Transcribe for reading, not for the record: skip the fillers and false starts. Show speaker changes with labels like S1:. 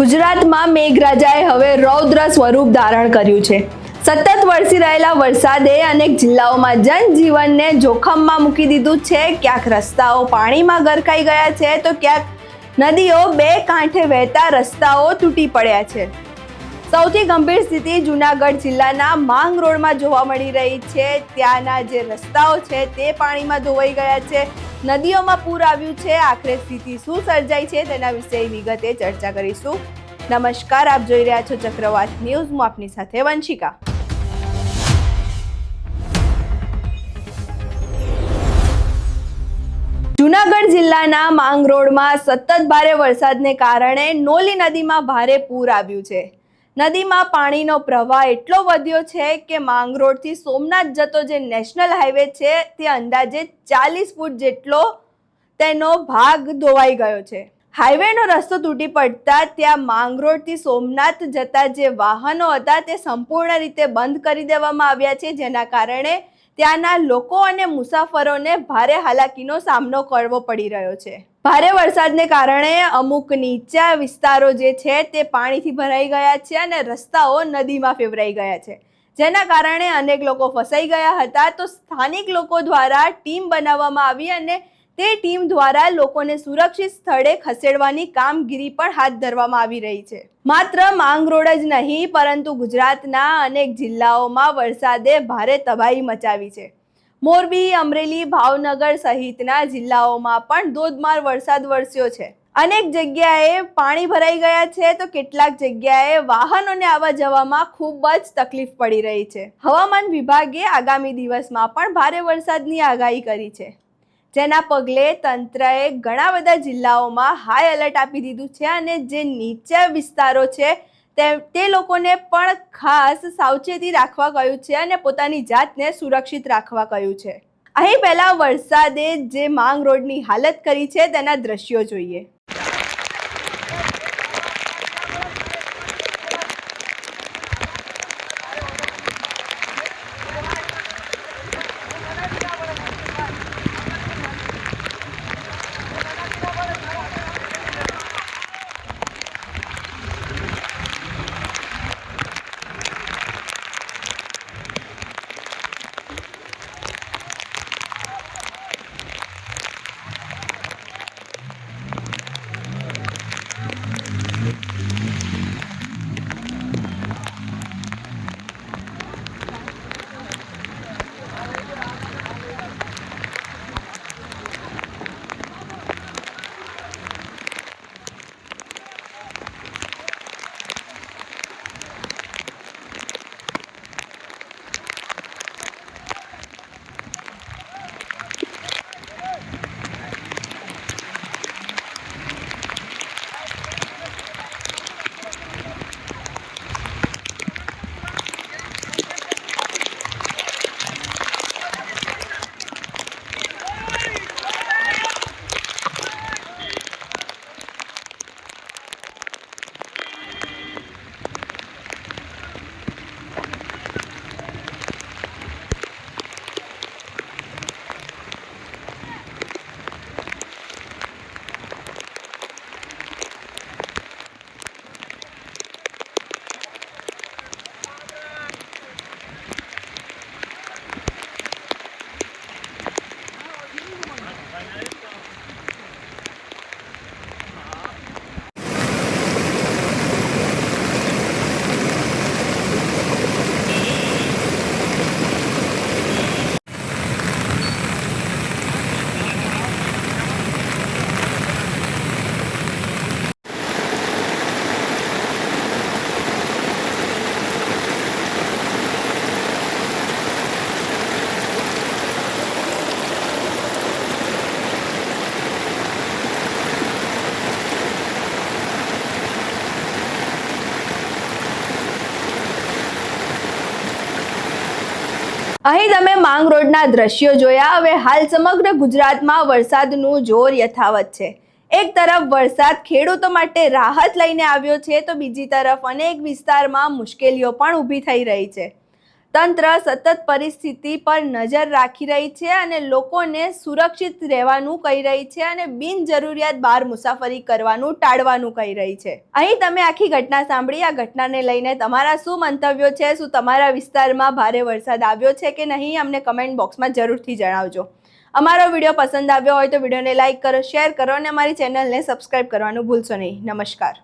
S1: ગુજરાતમાં મેઘરાજાએ હવે રૌદ્ર સ્વરૂપ ધારણ કર્યું છે। સતત વરસી રહેલા વરસાદે અનેક જિલ્લાઓમાં જનજીવનને જોખમમાં મૂકી દીધું છે। ક્યાંક રસ્તાઓ પાણીમાં ગરકાઈ ગયા છે તો ક્યાંક નદીઓ બે કાંઠે વહેતા રસ્તાઓ તૂટી પડ્યા છે। સૌથી ગંભીર સ્થિતિ જૂનાગઢ જિલ્લાના માંગ રોડમાં જોવા મળી રહી છે। ત્યાંના જે રસ્તાઓ છે તે પાણીમાં ધોવાઈ ગયા છે, નદીઓમાં પૂર આવ્યું છે। આખરે સ્થિતિ શું સર્જાઈ છે તેના વિશે વિગતે ચર્ચા કરીશું। નમસ્કાર, આપ જોઈ રહ્યા છો ચક્રવાત ન્યૂઝ। હું આપની સાથે વંશિકા। જૂનાગઢ જિલ્લાના માંગ રોડમાં સતત ભારે વરસાદને કારણે નોલી નદીમાં ભારે પૂર આવ્યું છે। નદીમાં પાણીનો પ્રવાહ એટલો વધ્યો છે કે માંગ રોડથી સોમનાથ જતો જે નેશનલ હાઈવે છે તે અંદાજે 40 ફૂટ જેટલો તેનો ભાગ ધોવાઈ ગયો છે। હાઈવેનો રસ્તો તૂટી પડતા ત્યાં માંગ રોડથી સોમનાથ જતા જે વાહનો હતા તે સંપૂર્ણ રીતે બંધ કરી દેવામાં આવ્યા છે, જેના કારણે ત્યાંના લોકો અને મુસાફરોને ભારે હાલાકીનો સામનો કરવો પડી રહ્યો છે। ભારે વરસાદને કારણે અમુક નીચા વિસ્તારો જે છે તે પાણીથી ભરાઈ ગયા છે અને રસ્તાઓ નદીમાં ફેવરાઈ ગયા છે, જેના કારણે અનેક લોકો ફસાઈ ગયા હતા। તો સ્થાનિક લોકો દ્વારા ટીમ બનાવવામાં આવી અને તે ટીમ દ્વારા લોકોને સુરક્ષિત સ્થળે ખસેડવાની કામગીરી પણ હાથ ધરવામાં આવી રહી છે। માત્ર માંગ રોડ જ નહીં પરંતુ ગુજરાતના અનેક જિલ્લાઓમાં વરસાદે ભારે તબાહી મચાવી છે। મોરબી, અમરેલી, ભાવનગર સહિતના જિલ્લાઓમાં પણ ધોધમાર વરસાદ વરસ્યો છે। અનેક જગ્યાએ પાણી ભરાઈ ગયા છે તો કેટલાક જગ્યાએ વાહનોને આવવા જવામાં ખૂબ જ તકલીફ પડી રહી છે। હવામાન વિભાગે આગામી દિવસમાં પણ ભારે વરસાદની આગાહી કરી છે, જેના પગલે તંત્રએ ઘણા બધા જિલ્લાઓમાં હાઈ એલર્ટ આપી દીધું છે અને જે નીચા વિસ્તારો છે તે લોકોને પણ ખાસ સાવચેતી રાખવા કહ્યું છે અને પોતાની જાતને સુરક્ષિત રાખવા કહ્યું છે। અહીં પહેલા વરસાદે જે માંગ રોડની હાલત કરી છે તેના દ્રશ્યો જોઈએ। અહીં તમે માંગ રોડના દ્રશ્યો જોયા। હવે હાલ સમગ્ર ગુજરાતમાં વરસાદનું જોર યથાવત છે। એક તરફ વરસાદ ખેડૂતો માટે રાહત લઈને આવ્યો છે તો બીજી તરફ અનેક વિસ્તારમાં મુશ્કેલીઓ પણ ઊભી થઈ રહી છે। તંત્ર સતત પરિસ્થિતિ પર નજર રાખી રહી છે અને લોકોને સુરક્ષિત રહેવાનું કહી રહી છે અને બિનજરૂરિયાત બહાર મુસાફરી કરવાનું ટાળવાનું કહી રહી છે. અહીં તમે આખી ઘટના સાંભળી. આ ઘટનાને લઈને તમારા શું મંતવ્યો છે? શું તમારા વિસ્તારમાં ભારે વરસાદ આવ્યો છે કે નહીં? અમને કમેન્ટ બોક્સમાં જરૂરથી જણાવજો. અમારો વિડીયો પસંદ આવ્યો હોય તો વિડીયોને લાઇક કરો, શેર કરો અને અમારી ચેનલને સબસ્ક્રાઇબ કરવાનું ભૂલશો નહીં. નમસ્કાર.